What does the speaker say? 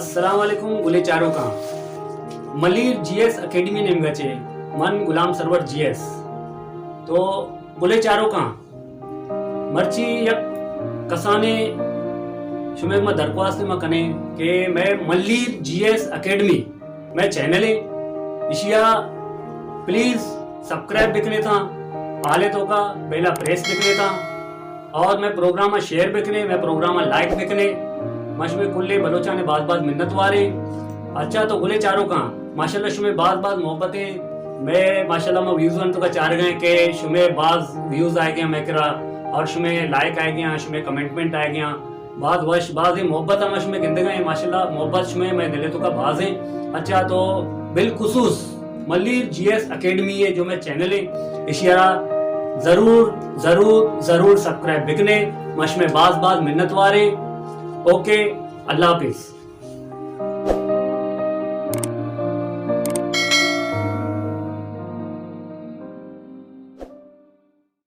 अस्सलाम वालेकुम गुले चारों का मलिर जीएस अकेडमी नेमगाचे मन गुलाम सरवर जीएस तो गुले चारों का मर्ची यक कसाने शुमेक में दरख्वास्त में कने कि मैं मलिर जीएस अकेडमी मैं चैनल है इशिया प्लीज सब्सक्राइब बिकने था आले तो का बेला प्रेस बिकने था और मैं प्रोग्राम में शेयर बिकने मैं प्रोग्राम में लाइक बिकने मश में कुल्ले बलोचा ने बात मिन्नत वारे अच्छा तो गुले चारों का माशाल्लाह शुमे बात मोहब्बतें मैं माशाल्लाह में व्यूज तो का चार गए के शुमे बाज व्यूज आए गए मैं करा और शुमे लाइक आए गया शुमे कमेंटमेंट आए गया बात वश बाज मोहब्बत मश में गिंद गए माशाल्लाह मोहब्बत शुमे मैं दिले तो का बाज है अच्छा तो बिलखुसूस मलिर जीएस अकेडमी है जो मैं चैनल है इशियारा जरूर जरूर जरूर सब्सक्राइब बिकने मश में बाज मिन्नत वारे ओके अल्लाह हाफिज।